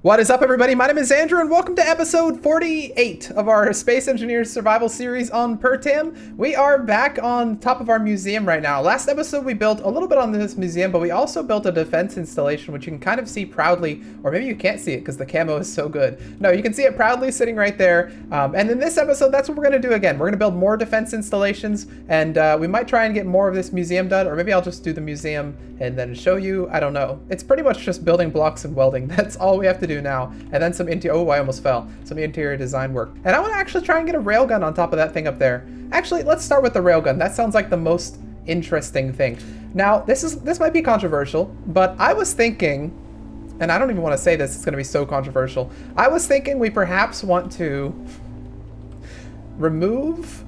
What is up, everybody? My name is Andrew, and welcome to episode 48 of our Space Engineers Survival series on Pertam. We are back on top of our museum right now. Last episode, we built a little bit on this museum, but we also built a defense installation, which you can kind of see proudly, or maybe you can't see it because the camo is so good. No, you can see it proudly sitting right there. And in this episode, that's what we're going to do again. We're going to build more defense installations, and we might try and get more of this museum done, or maybe I'll just do the museum and then show you. I don't know. It's pretty much just building blocks and welding. That's all we have to do now. And then some I almost fell. Some interior design work. And I want to actually try and get a railgun on top of that thing up there. Actually, let's start with the railgun. That sounds like the most interesting thing. Now, this might be controversial, but I was thinking, and I don't even want to say this, it's going to be so controversial. I was thinking we perhaps want to remove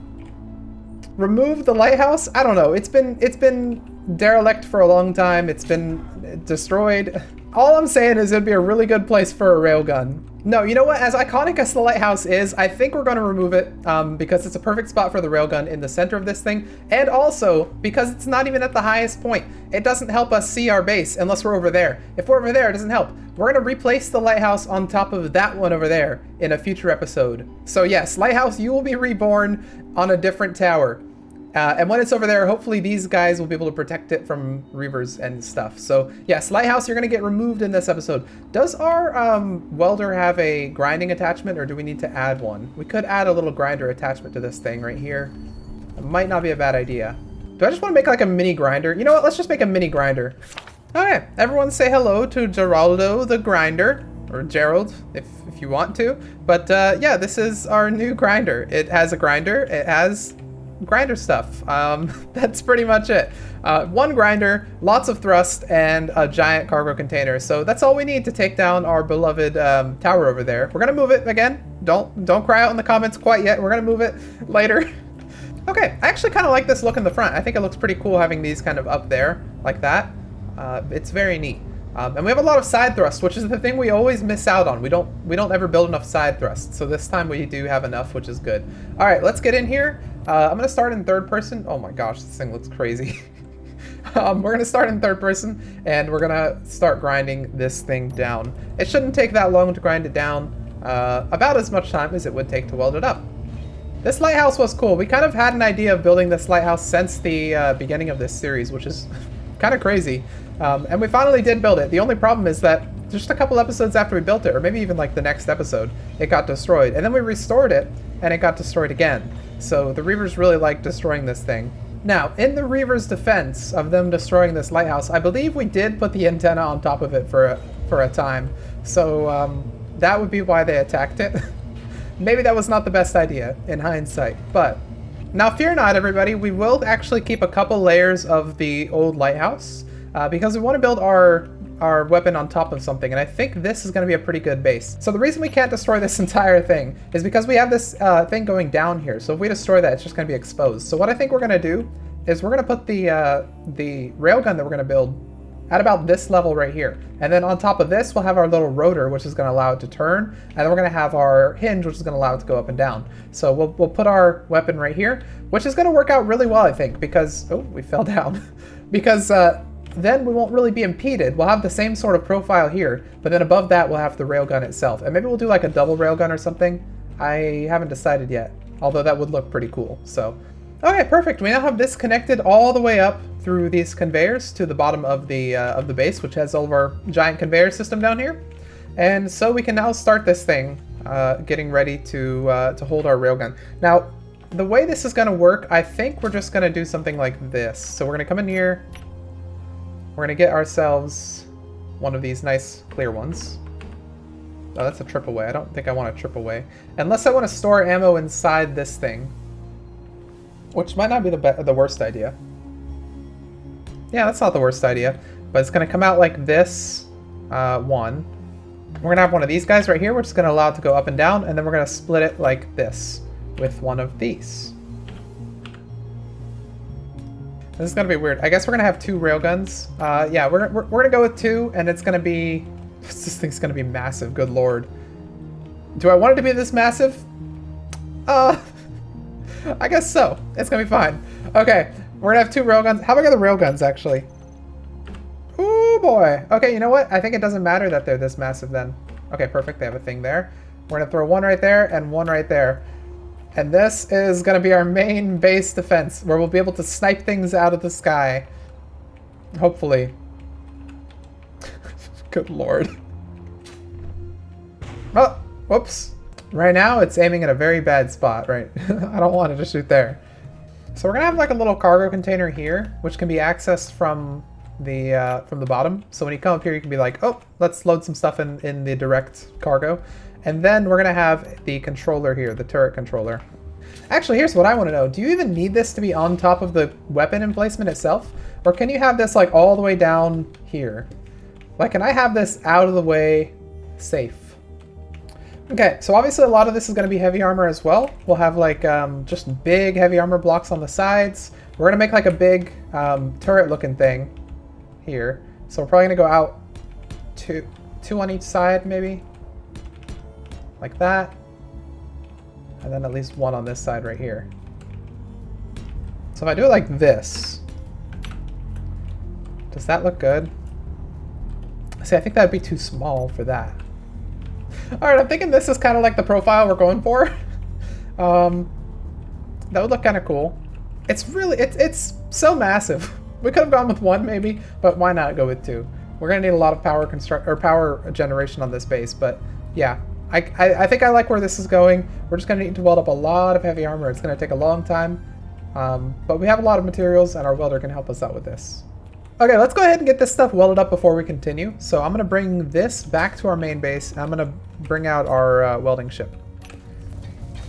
the lighthouse. I don't know. It's been derelict for a long time. It's been destroyed. All I'm saying is it'd be a really good place for a railgun. No, you know what? As iconic as the lighthouse is, I think we're going to remove it because it's a perfect spot for the railgun in the center of this thing. And also because it's not even at the highest point. It doesn't help us see our base unless we're over there. If we're over there, it doesn't help. We're going to replace the lighthouse on top of that one over there in a future episode. So yes, lighthouse, you will be reborn on a different tower. And when it's over there, hopefully these guys will be able to protect it from reavers and stuff. So yes, lighthouse, you're going to get removed in this episode. Does our welder have a grinding attachment, or do we need to add one? We could add a little grinder attachment to this thing right here. It might not be a bad idea. Do I just want to make like a mini grinder? You know what? Let's just make a mini grinder. Okay, everyone say hello to Geraldo the grinder, or Gerald if you want to. But yeah, this is our new grinder. It has a grinder. It has grinder stuff. That's pretty much it. One grinder, lots of thrust, and a giant cargo container. So that's all we need to take down our beloved tower over there. We're gonna move it again. Don't cry out in the comments quite yet. We're gonna move it later. Okay, I actually kind of like this look in the front. I think it looks pretty cool having these kind of up there like that. It's very neat. And we have a lot of side thrust, which is the thing we always miss out on. We don't ever build enough side thrust. So this time we do have enough, which is good. All right, let's get in here. I'm gonna start in third person. Oh my gosh, this thing looks crazy. We're gonna start in third person, and we're gonna start grinding this thing down. It shouldn't take that long to grind it down. About as much time as it would take to weld it up. This lighthouse was cool. We kind of had an idea of building this lighthouse since the beginning of this series, which is kind of crazy. And we finally did build it. The only problem is that just a couple episodes after we built it, or maybe even like the next episode, it got destroyed. And then we restored it, and it got destroyed again. So the reavers really like destroying this thing. Now, in the reavers' defense of them destroying this lighthouse, I believe we did put the antenna on top of it for a time. So that would be why they attacked it. Maybe that was not the best idea in hindsight, but now fear not, everybody. We will actually keep a couple layers of the old lighthouse because we want to build our weapon on top of something, and I think this is going to be a pretty good base. So the reason we can't destroy this entire thing is because we have this thing going down here. So if we destroy that, it's just going to be exposed. So what I think we're going to do is we're going to put the railgun that we're going to build at about this level right here. And then on top of this, we'll have our little rotor, which is going to allow it to turn. And then we're going to have our hinge, which is going to allow it to go up and down. So we'll put our weapon right here, which is going to work out really well, I think, because, oh, we fell down. Because then we won't really be impeded. We'll have the same sort of profile here, but then above that we'll have the railgun itself. And maybe we'll do like a double railgun or something. I haven't decided yet, although that would look pretty cool. So, okay, perfect. We now have this connected all the way up through these conveyors to the bottom of the base, which has all of our giant conveyor system down here. And so we can now start this thing, getting ready to hold our railgun. Now, the way this is going to work, I think we're just going to do something like this. So we're going to come in here. We're going to get ourselves one of these nice clear ones. Oh, that's a trip away. I don't think I want a trip away. Unless I want to store ammo inside this thing. Which might not be the worst idea. Yeah, that's not the worst idea. But it's going to come out like this. One. We're going to have one of these guys right here. We're just going to allow it to go up and down. And then we're going to split it like this with one of these. This is going to be weird. I guess we're going to have two railguns. Yeah, we're going to go with two, and it's going to be... This thing's going to be massive, good lord. Do I want it to be this massive? I guess so. It's going to be fine. Okay, we're going to have two railguns. How big are the railguns, actually? Ooh, boy. Okay, you know what? I think it doesn't matter that they're this massive, then. Okay, perfect. They have a thing there. We're gonna throw one right there and one right there. And this is gonna be our main base defense, where we'll be able to snipe things out of the sky. Hopefully. Good lord. Oh, whoops. Right now, it's aiming at a very bad spot, right? I don't want it to shoot there. So we're gonna have like a little cargo container here, which can be accessed from the bottom. So when you come up here, you can be like, oh, let's load some stuff in the direct cargo. And then we're gonna have the controller here, the turret controller. Actually, here's what I wanna know. Do you even need this to be on top of the weapon emplacement itself? Or can you have this like all the way down here? Like, can I have this out of the way safe? Okay, so obviously a lot of this is gonna be heavy armor as well. We'll have like just big heavy armor blocks on the sides. We're gonna make like a big turret looking thing here. So we're probably gonna go out two on each side maybe. Like that. And then at least one on this side right here. So if I do it like this, does that look good? See, I think that'd be too small for that. All right, I'm thinking this is kind of like the profile we're going for. That would look kind of cool. It's really, it's so massive. We could have gone with one maybe, but why not go with two? We're gonna need a lot of power generation on this base, but yeah, I think I like where this is going. We're just gonna need to weld up a lot of heavy armor. It's gonna take a long time, but we have a lot of materials, and our welder can help us out with this. Okay, let's go ahead and get this stuff welded up before we continue. So I'm gonna bring this back to our main base, and I'm gonna bring out our welding ship.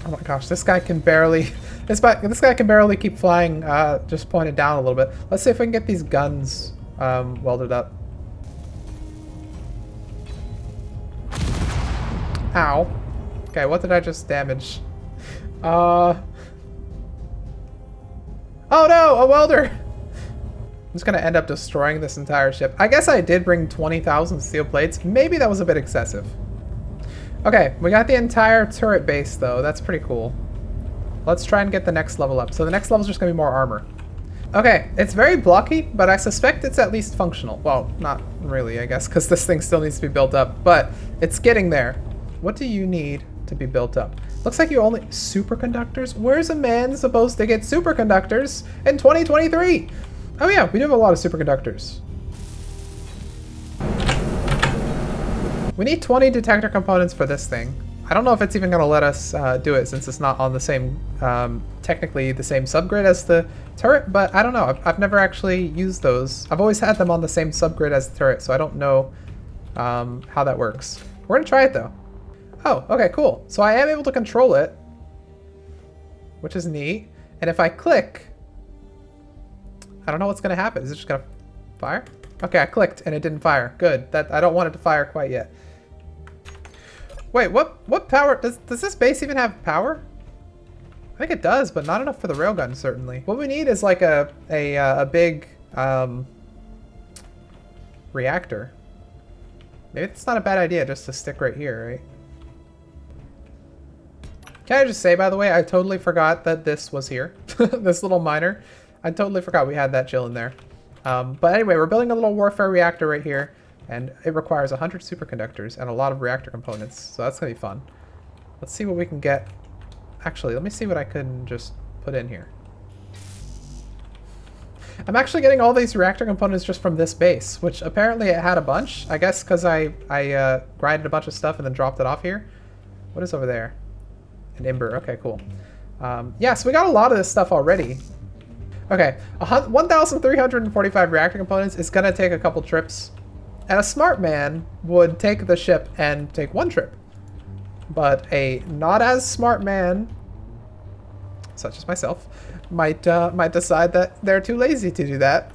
Oh my gosh, this guy can barely, this guy can barely keep flying, just pointed down a little bit. Let's see if we can get these guns welded up. Ow. Okay, what did I just damage? Oh no, a welder! I'm just gonna end up destroying this entire ship. I guess I did bring 20,000 steel plates. Maybe that was a bit excessive. Okay, we got the entire turret base though. That's pretty cool. Let's try and get the next level up. So the next level is just gonna be more armor. Okay, it's very blocky, but I suspect it's at least functional. Well, not really, I guess, because this thing still needs to be built up, but it's getting there. What do you need to be built up? Looks like you only... Superconductors? Where's a man supposed to get superconductors in 2023? Oh yeah, we do have a lot of superconductors. We need 20 detector components for this thing. I don't know if it's even going to let us do it since it's not on the same, technically the same subgrid as the turret, but I don't know. I've never actually used those. I've always had them on the same subgrid as the turret, so I don't know how that works. We're going to try it though. Oh, okay, cool. So I am able to control it, which is neat. And if I click, I don't know what's going to happen. Is it just going to fire? Okay, I clicked and it didn't fire. Good. That I don't want it to fire quite yet. Wait, what power? Does this base even have power? I think it does, but not enough for the railgun, certainly. What we need is like a big reactor. Maybe it's not a bad idea just to stick right here, right? Can I just say, by the way, I totally forgot that this was here. This little miner. I totally forgot we had that chilling there. But anyway, we're building a little warfare reactor right here, and it requires 100 superconductors and a lot of reactor components, so that's gonna be fun. Let's see what we can get. Actually, let me see what I can just put in here. I'm actually getting all these reactor components just from this base, which apparently it had a bunch. I guess because I grinded a bunch of stuff and then dropped it off here. What is over there? An ember. Okay, cool. Yeah, so we got a lot of this stuff already. Okay, 1,345 reactor components is gonna take a couple trips. And a smart man would take the ship and take one trip. But a not as smart man, such as myself, might decide that they're too lazy to do that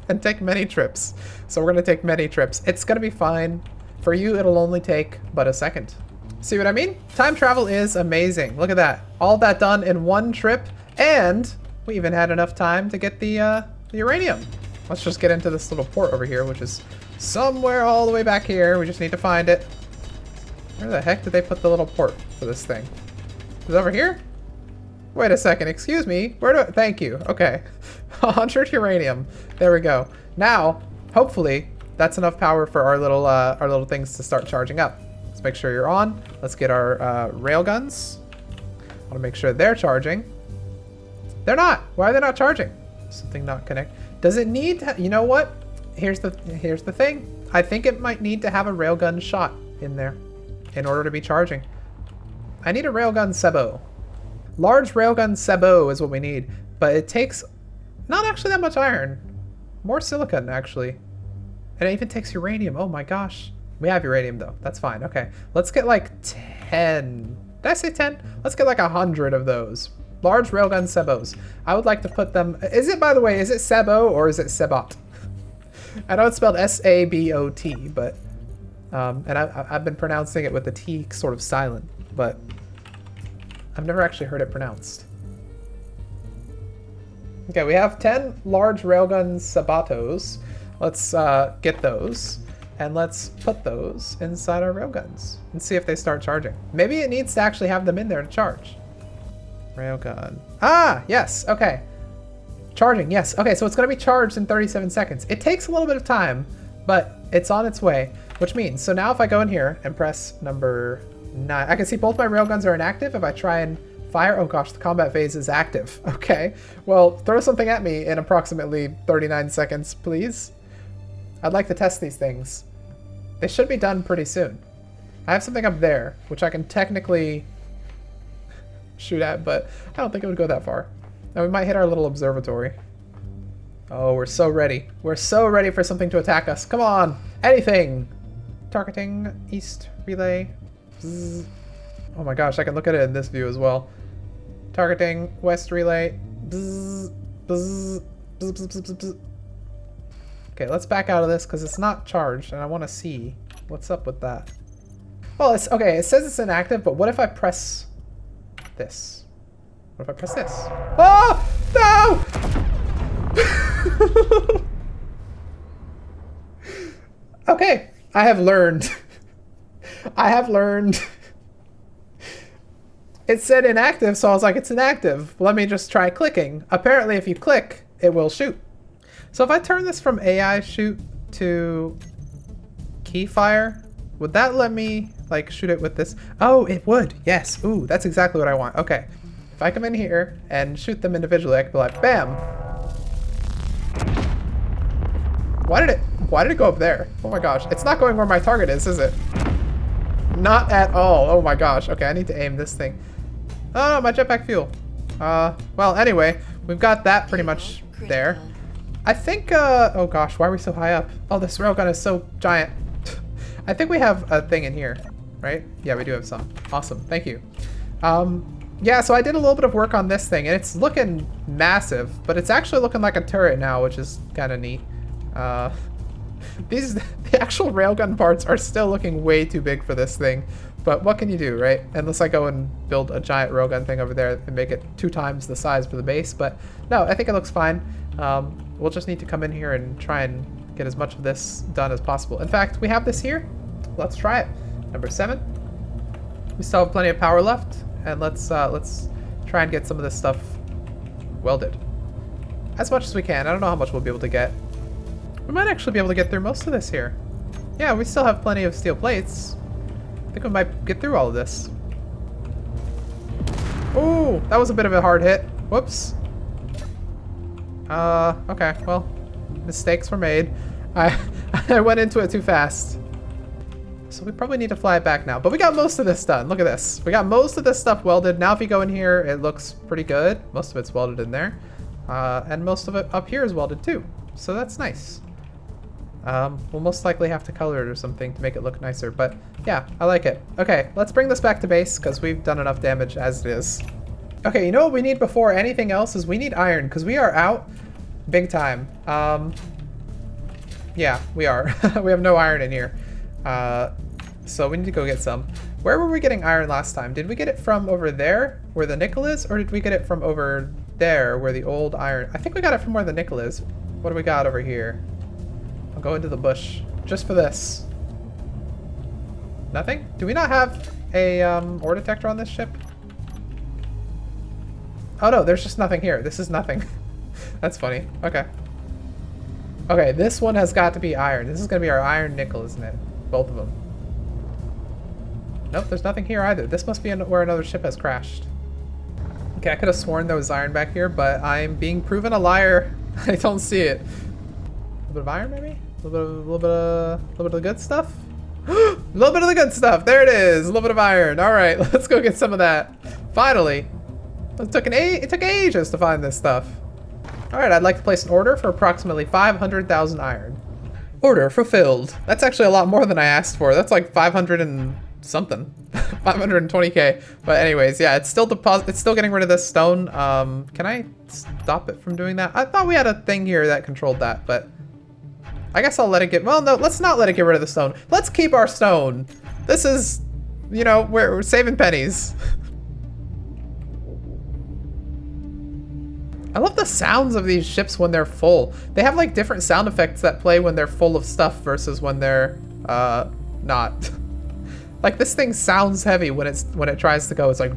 and take many trips. So we're gonna take many trips. It's gonna be fine. For you, it'll only take but a second. See what I mean? Time travel is amazing. Look at that. All that done in one trip, and we even had enough time to get the uranium. Let's just get into this little port over here, which is somewhere all the way back here. We just need to find it. Where the heck did they put the little port for this thing? Is it over here? Wait a second, excuse me. Where do I, thank you. Okay. 100 uranium. There we go. Now, hopefully, that's enough power for our little things to start charging up. make sure you're on. Let's get our railguns. I want to make sure they're charging. They're not. Why are they not charging? Something not connect. Does it need to, you know what? Here's the thing. I think it might need to have a railgun shot in there in order to be charging. I need a railgun sebo. Large railgun sebo is what we need, but it takes not actually that much iron. More silicon, actually. And it even takes uranium. Oh my gosh. We have uranium though. That's fine. Okay. Let's get like 10. Did I say 10? Let's get like 100 of those. Large railgun sebos. I would like to put them... Is it, by the way, is it sebo or is it sebot? I know it's spelled S-A-B-O-T, but... and I've been pronouncing it with the T sort of silent, but... I've never actually heard it pronounced. Okay, we have 10 large railgun sebatos. Let's get those, and let's put those inside our railguns and see if they start charging. Maybe it needs to actually have them in there to charge. Railgun. Ah, yes, okay. Charging, yes. Okay, so it's gonna be charged in 37 seconds. It takes a little bit of time, but it's on its way, which means, so now if I go in here and press number 9, I can see both my railguns are inactive. If I try and fire, oh gosh, the combat phase is active. Okay, well, throw something at me in approximately 39 seconds, please. I'd like to test these things. They should be done pretty soon. I have something up there, which I can technically shoot at, but I don't think it would go that far. Now we might hit our little observatory. Oh, we're so ready. We're so ready for something to attack us. Come on, anything. Targeting, east, relay. Bzz. Oh my gosh, I can look at it in this view as well. Targeting, west relay. Bzz, bzz, bzz, bzz, bzz, bzz. Okay, let's back out of this because it's not charged and I want to see what's up with that. Well, it's okay. It says it's inactive, but what if I press this? What if I press this? Oh, no! Okay, I have learned. I have learned. It said inactive, so I was like, it's inactive. Let me just try clicking. Apparently, if you click, it will shoot. So if I turn this from AI shoot to key fire, would that let me like shoot it with this? Oh, it would. Yes. Ooh, that's exactly what I want. Okay. If I come in here and shoot them individually, I can be like, bam. Why did it go up there? Oh my gosh. It's not going where my target is it? Not at all. Oh my gosh. Okay, I need to aim this thing. Oh no, my jetpack fuel. Well, anyway, we've got that pretty much there. I think, oh gosh, why are we so high up? Oh, this railgun is so giant. I think we have a thing in here, right? Yeah, we do have some. Awesome, thank you. Yeah, so I did a little bit of work on this thing, and it's looking massive, but it's actually looking like a turret now, which is kind of neat. The actual railgun parts are still looking way too big for this thing, but what can you do, right? Unless I go and build a giant railgun thing over there and make it 2 times the size for the base, but no, I think it looks fine. We'll just need to come in here and try and get as much of this done as possible. In fact, we have this here. Let's try it. Number 7. We still have plenty of power left, and let's try and get some of this stuff welded. As much as we can. I don't know how much we'll be able to get. We might actually be able to get through most of this here. Yeah, we still have plenty of steel plates. I think we might get through all of this. Ooh, that was a bit of a hard hit. Whoops. Okay, well, mistakes were made. I went into it too fast. So we probably need to fly it back now. But we got most of this done. Look at this. We got most of this stuff welded. Now if you go in here, it looks pretty good. Most of it's welded in there. And most of it up here is welded too. So that's nice. We'll most likely have to color it or something to make it look nicer. But yeah, I like it. Okay, let's bring this back to base because we've done enough damage as it is. Okay, you know what we need before anything else is we need iron because we are out big time. Yeah, we are. We have no iron in here. So we need to go get some. Where were we getting iron last time? Did we get it from over there where the nickel is, or did we get it from over there where the old iron... I think we got it from where the nickel is. What do we got over here? I'll go into the bush just for this. Nothing? Do we not have a ore detector on this ship? Oh no, there's just nothing here. This is nothing. That's funny. Okay. Okay, this one has got to be iron. This is going to be our iron nickel, isn't it? Both of them. Nope, there's nothing here either. This must be where another ship has crashed. Okay, I could have sworn there was iron back here, but I'm being proven a liar. I don't see it. A little bit of iron, maybe? A little bit of the good stuff? A little bit of the good stuff. There it is. A little bit of iron. All right, let's go get some of that. Finally. It took ages to find this stuff. All right, I'd like to place an order for approximately 500,000 iron. Order fulfilled. That's actually a lot more than I asked for. That's like 500 and something. 520k. But anyways, yeah, it's still getting rid of this stone. Can I stop it from doing that? I thought we had a thing here that controlled that, but I guess I'll let it get, well, no, let's not let it get rid of the stone. Let's keep our stone. This is, you know, we're saving pennies. I love the sounds of these ships when they're full. They have like different sound effects that play when they're full of stuff versus when they're not. Like this thing sounds heavy when it tries to go. It's like,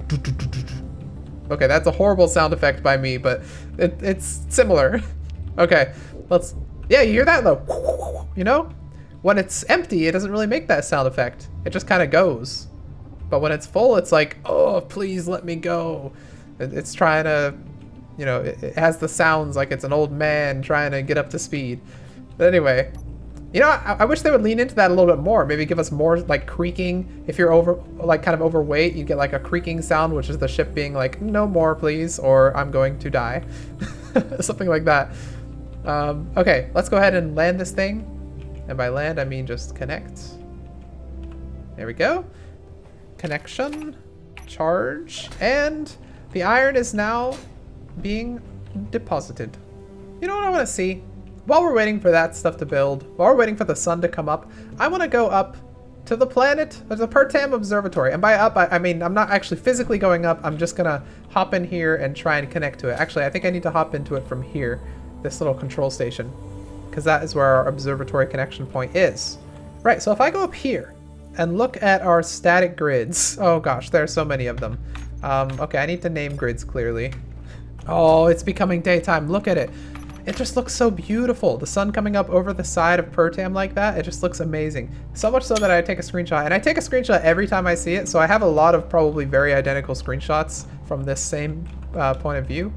okay, that's a horrible sound effect by me, but it's similar. Okay, yeah, you hear that though? You know, when it's empty, it doesn't really make that sound effect. It just kind of goes. But when it's full, it's like, oh, please let me go. It's trying to, you know, it has the sounds like it's an old man trying to get up to speed. But anyway, you know, I wish they would lean into that a little bit more. Maybe give us more like creaking. If you're kind of overweight, you get like a creaking sound, which is the ship being like, no more, please, or I'm going to die. Something like that. Okay, let's go ahead and land this thing. And by land, I mean just connect. There we go. Connection, charge, and the iron is now being deposited. You know what I want to see? While we're waiting for that stuff to build, while we're waiting for the sun to come up, I want to go up to the planet, or the Pertam Observatory. And by up, I mean, I'm not actually physically going up. I'm just going to hop in here and try and connect to it. Actually, I think I need to hop into it from here, this little control station, because that is where our observatory connection point is. Right, so if I go up here and look at our static grids, oh gosh, there are so many of them. Okay, I need to name grids clearly. Oh, it's becoming daytime. Look at it. It just looks so beautiful. The sun coming up over the side of Pertam like that, it just looks amazing. So much so that I take a screenshot, and I take a screenshot every time I see it, so I have a lot of probably very identical screenshots from this same point of view.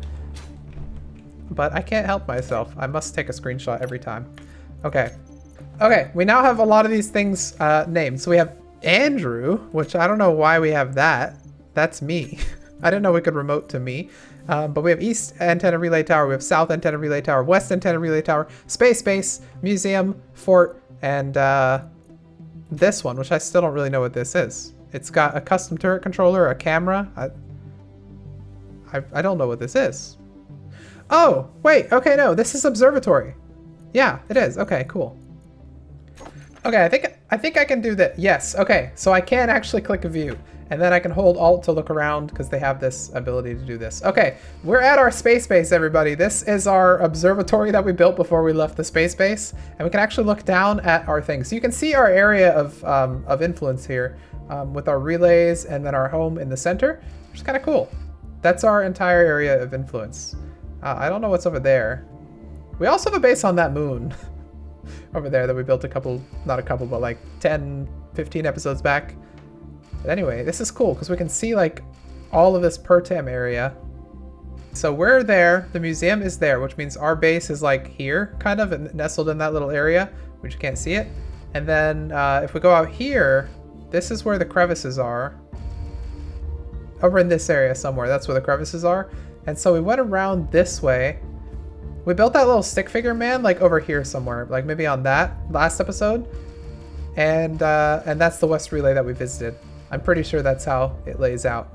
But I can't help myself. I must take a screenshot every time. Okay. Okay, we now have a lot of these things named. So we have Andrew, which I don't know why we have that. That's me. I didn't know we could remote to me. But we have East Antenna Relay Tower, we have South Antenna Relay Tower, West Antenna Relay Tower, Space Base, Museum, Fort, and this one, which I still don't really know what this is. It's got a custom turret controller, a camera. I don't know what this is. Oh, wait, okay, no, this is Observatory. Yeah, it is. Okay, cool. Okay, I think I can do that. Yes, okay, so I can actually click a view. And then I can hold Alt to look around because they have this ability to do this. Okay, we're at our space base, everybody. This is our observatory that we built before we left the space base. And we can actually look down at our things. So you can see our area of influence here with our relays and then our home in the center, which is kind of cool. That's our entire area of influence. I don't know what's over there. We also have a base on that moon over there that we built not a couple, but like 10, 15 episodes back. But anyway, this is cool because we can see like all of this Pertam area. So we're there, the museum is there, which means our base is like here, kind of nestled in that little area, which you can't see it. And then if we go out here, this is where the crevices are. Over in this area somewhere, that's where the crevices are. And so we went around this way. We built that little stick figure man like over here somewhere, like maybe on that last episode. And that's the West Relay that we visited. I'm pretty sure that's how it lays out.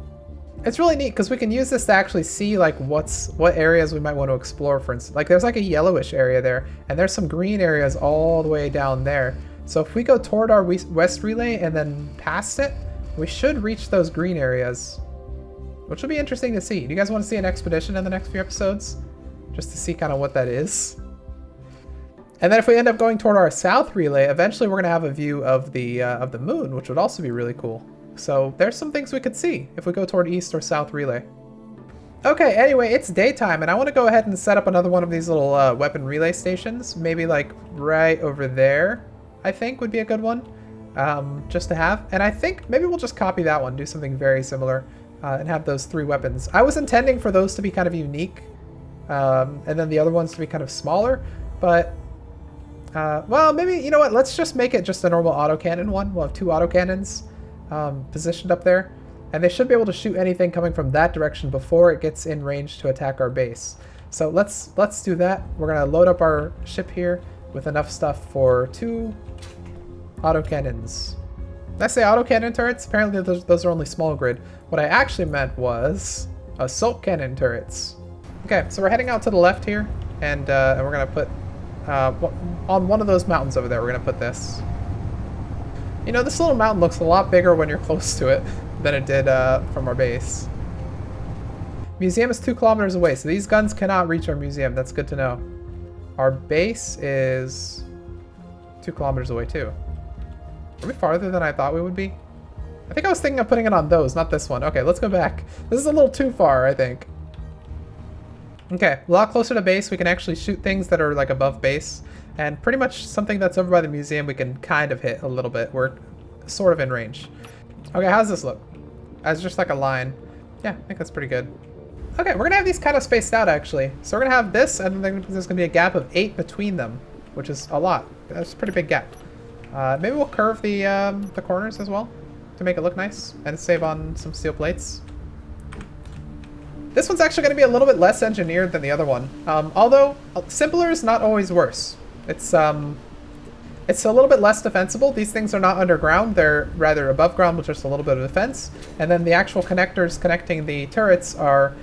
It's really neat because we can use this to actually see like what areas we might want to explore, for instance. Like there's like a yellowish area there, and there's some green areas all the way down there. So if we go toward our West Relay and then past it, we should reach those green areas, which will be interesting to see. Do you guys want to see an expedition in the next few episodes? Just to see kind of what that is. And then if we end up going toward our South Relay, eventually we're going to have a view of the moon, which would also be really cool. So there's some things we could see if we go toward East or South Relay. Okay, anyway, it's daytime, and I want to go ahead and set up another one of these little weapon relay stations. Maybe like right over there, I think would be a good one. just to have. And I think maybe we'll just copy that one, do something very similar, and have those 3 weapons. I was intending for those to be kind of unique, and then the other ones to be kind of smaller, but well, maybe, you know what, let's just make it just a normal autocannon one. We'll have 2 autocannons positioned up there, and they should be able to shoot anything coming from that direction before it gets in range to attack our base. So let's do that. We're gonna load up our ship here with enough stuff for 2 autocannons. Did I say autocannon turrets? Apparently those are only small grid. What I actually meant was assault cannon turrets. Okay, so we're heading out to the left here, and we're gonna put on one of those mountains over there, we're gonna put this. You know, this little mountain looks a lot bigger when you're close to it than it did from our base. Museum is 2 kilometers away, so these guns cannot reach our museum. That's good to know. Our base is 2 kilometers away too. Are we farther than I thought we would be? I think I was thinking of putting it on those, not this one. Okay, let's go back. This is a little too far, I think. Okay, a lot closer to base. We can actually shoot things that are like above base, and pretty much something that's over by the museum we can kind of hit a little bit. We're sort of in range. Okay, how's this look? As just like a line. Yeah, I think that's pretty good. Okay, we're gonna have these kind of spaced out actually. So we're gonna have this, and then there's gonna be a gap of 8 between them, which is a lot. That's a pretty big gap. Maybe we'll curve the corners as well to make it look nice and save on some steel plates. This one's actually going to be a little bit less engineered than the other one, although simpler is not always worse. It's a little bit less defensible. These things are not underground, they're rather above ground with just a little bit of defense, and then the actual connectors connecting the turrets are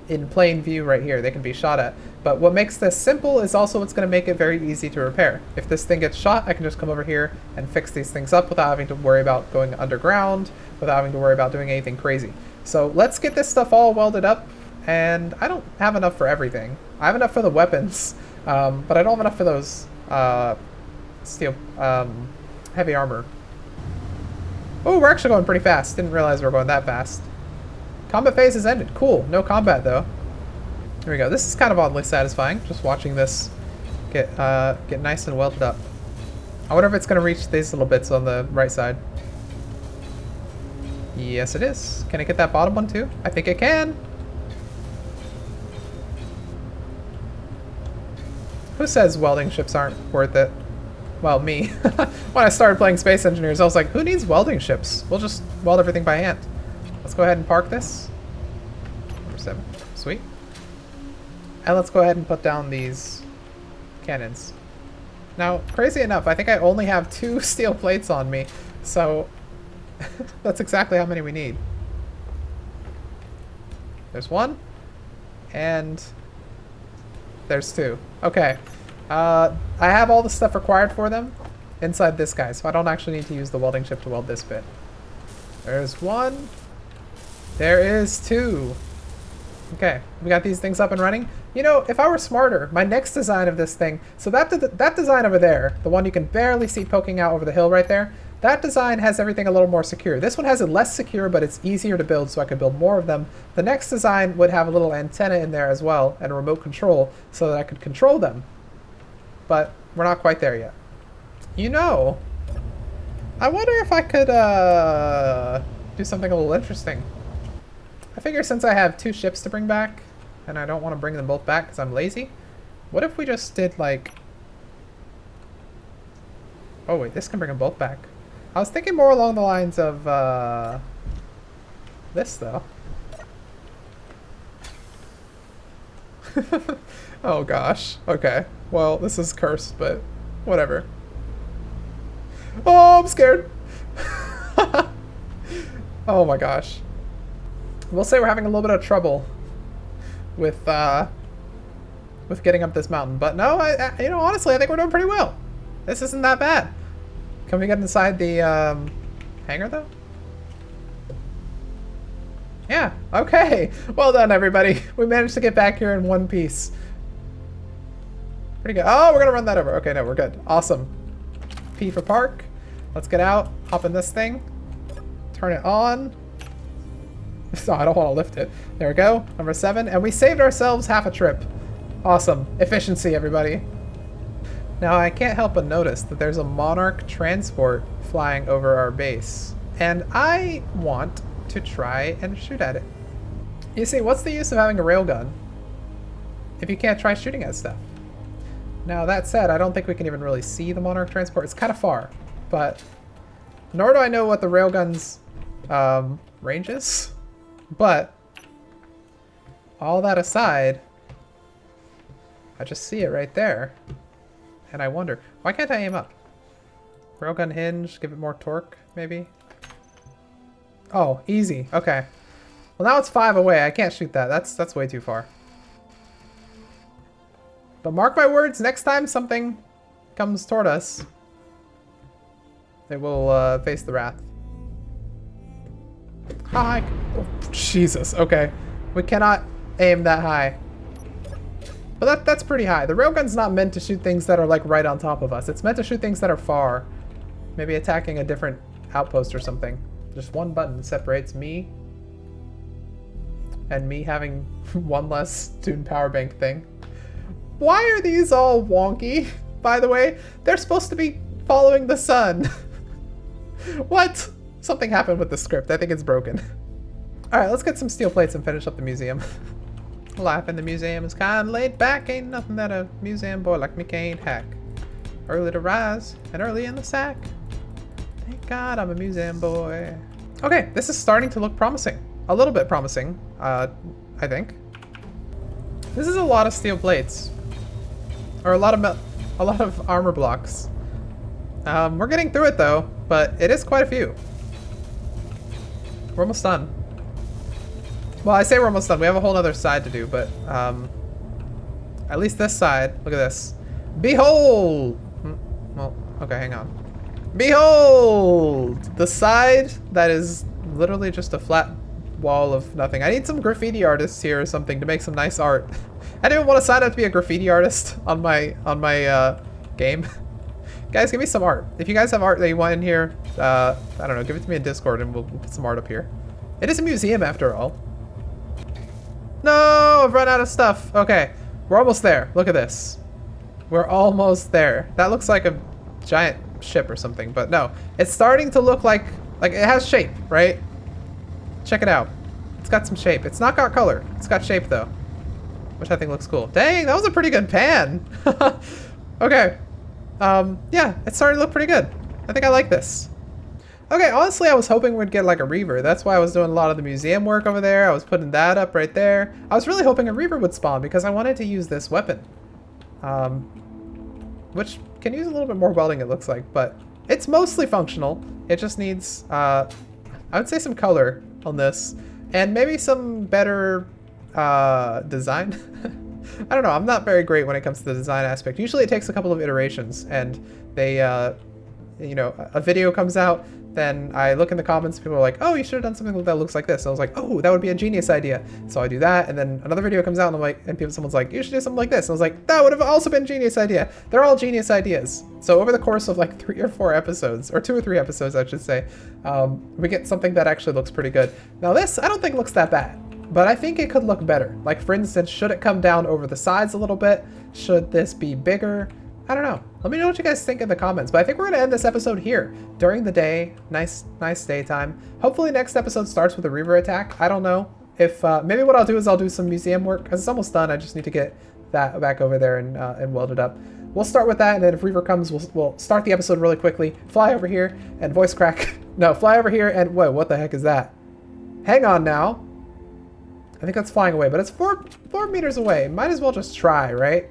in plain view right here. They can be shot at. But what makes this simple is also what's going to make it very easy to repair. If this thing gets shot, I can just come over here and fix these things up without having to worry about going underground, without having to worry about doing anything crazy. So let's get this stuff all welded up, and I don't have enough for everything. I have enough for the weapons, but I don't have enough for those steel heavy armor. Oh, we're actually going pretty fast. Didn't realize we were going that fast. Combat phase has ended. Cool. No combat though. There we go. This is kind of oddly satisfying, just watching this get nice and welded up. I wonder if it's going to reach these little bits on the right side. Yes, it is. Can I get that bottom one too? I think it can. Who says welding ships aren't worth it? Well, me. When I started playing Space Engineers, I was like, who needs welding ships? We'll just weld everything by hand. Let's go ahead and park this. Number 7. Sweet. And let's go ahead and put down these cannons. Now, crazy enough, I think I only have 2 steel plates on me, so that's exactly how many we need. There's 1, and there's 2. Okay. I have all the stuff required for them inside this guy, so I don't actually need to use the welding ship to weld this bit. There's 1. There is 2. Okay, we got these things up and running. You know, if I were smarter, my next design of this thing, so that design over there, the one you can barely see poking out over the hill right there, that design has everything a little more secure. This one has it less secure, but it's easier to build, so I could build more of them. The next design would have a little antenna in there as well, and a remote control, so that I could control them. But we're not quite there yet. You know, I wonder if I could do something a little interesting. I figure since I have 2 ships to bring back, and I don't want to bring them both back because I'm lazy, what if we just did like... Oh wait, this can bring them both back. I was thinking more along the lines of this though. Oh gosh, okay. Well, this is cursed, but whatever. Oh, I'm scared. Oh my gosh. We'll say we're having a little bit of trouble with getting up this mountain, but no, you know, honestly, I think we're doing pretty well. This isn't that bad. Can we get inside the hangar though? Yeah. Okay. Well done, everybody. We managed to get back here in one piece. Pretty good. Oh, we're gonna run that over. Okay, no, we're good. Awesome. P for park. Let's get out. Hop in this thing. Turn it on. So I don't want to lift it. There we go. Number 7. And we saved ourselves half a trip. Awesome. Efficiency, everybody. Now I can't help but notice that there's a Monarch transport flying over our base, and I want to try and shoot at it. You see, what's the use of having a railgun if you can't try shooting at stuff? Now that said, I don't think we can even really see the Monarch transport. It's kind of far, but nor do I know what the railgun's range is. But all that aside, I just see it right there, and I wonder, why can't I aim up? Railgun hinge, give it more torque, maybe? Oh, easy. Okay. Well, now it's 5 away. I can't shoot that. That's way too far. But mark my words, next time something comes toward us, it will face the wrath. Hi. Oh, Jesus. Okay. We cannot aim that high. But that's pretty high. The railgun's not meant to shoot things that are like right on top of us. It's meant to shoot things that are far. Maybe attacking a different outpost or something. Just one button separates me and me having one less tuned power bank thing. Why are these all wonky, by the way? They're supposed to be following the sun. What? Something happened with the script. I think it's broken. Alright, let's get some steel plates and finish up the museum. Life in the museum is kind of laid back. Ain't nothing that a museum boy like me can't hack. Early to rise and early in the sack. Thank God I'm a museum boy. Okay, this is starting to look promising. A little bit promising, I think. This is a lot of steel plates. Or a lot of armor blocks. We're getting through it though, but it is quite a few. We're almost done. Well, I say we're almost done. We have a whole other side to do, but at least this side, look at this. Behold! Well, okay, hang on. Behold! The side that is literally just a flat wall of nothing. I need some graffiti artists here or something to make some nice art. I didn't want to sign up to be a graffiti artist on my game. Guys, give me some art. If you guys have art that you want in here, I don't know, give it to me in Discord and we'll put some art up here. It is a museum after all. No, I've run out of stuff. Okay, we're almost there. Look at this. We're almost there. That looks like a giant ship or something, but no. It's starting to look like it has shape, right? Check it out. It's got some shape. It's not got color. It's got shape though, which I think looks cool. Dang, that was a pretty good pan. Okay. Yeah, it's starting to look pretty good. I think I like this. Okay, honestly, I was hoping we'd get like a reaver. That's why I was doing a lot of the museum work over there. I was putting that up right there. I was really hoping a reaver would spawn because I wanted to use this weapon. Which can use a little bit more welding, it looks like, but it's mostly functional. It just needs, I would say some color on this and maybe some better design. I don't know, I'm not very great when it comes to the design aspect. Usually it takes a couple of iterations and they, you know, a video comes out, then I look in the comments, people are like, oh, you should have done something that looks like this. And I was like, oh, that would be a genius idea. So I do that, and then another video comes out, and I'm like, and someone's like, you should do something like this. And I was like, that would have also been a genius idea. They're all genius ideas. So over the course of like 3 or 4 episodes, or 2 or 3 episodes, I should say, we get something that actually looks pretty good. Now this, I don't think looks that bad, but I think it could look better. Like for instance, should it come down over the sides a little bit? Should this be bigger? I don't know. Let me know what you guys think in the comments. But I think we're going to end this episode here during the day. Nice daytime. Hopefully next episode starts with a reaver attack. I don't know. If maybe what I'll do is I'll do some museum work because it's almost done. I just need to get that back over there and weld it up. We'll start with that, and then if reaver comes, we'll start the episode really quickly. Fly over here and voice crack. No, fly over here and whoa, what the heck is that? Hang on now. I think that's flying away, but it's 4 meters away. Might as well just try, right?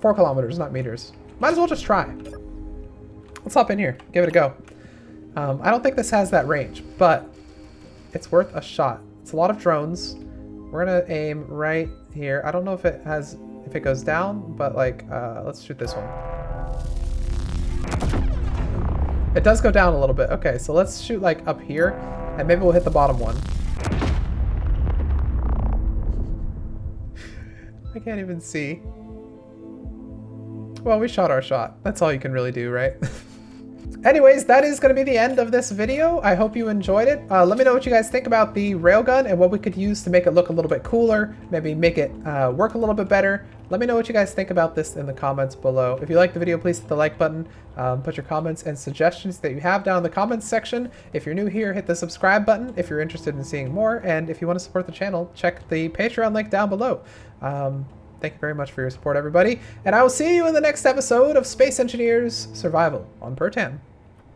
4 kilometers, not meters. Might as well just try. Let's hop in here, give it a go. I don't think this has that range, but it's worth a shot. It's a lot of drones. We're gonna aim right here. I don't know if it goes down, but like, let's shoot this one. It does go down a little bit. Okay, so let's shoot like up here, and maybe we'll hit the bottom one. I can't even see. Well, we shot our shot. That's all you can really do, right? Anyways, that is going to be the end of this video. I hope you enjoyed it. Let me know what you guys think about the railgun and what we could use to make it look a little bit cooler, maybe make it work a little bit better. Let me know what you guys think about this in the comments below. If you liked the video, please hit the like button. Put your comments and suggestions that you have down in the comments section. If you're new here, hit the subscribe button if you're interested in seeing more. And if you want to support the channel, check the Patreon link down below. Thank you very much for your support, everybody. And I will see you in the next episode of Space Engineers Survival on Pertam.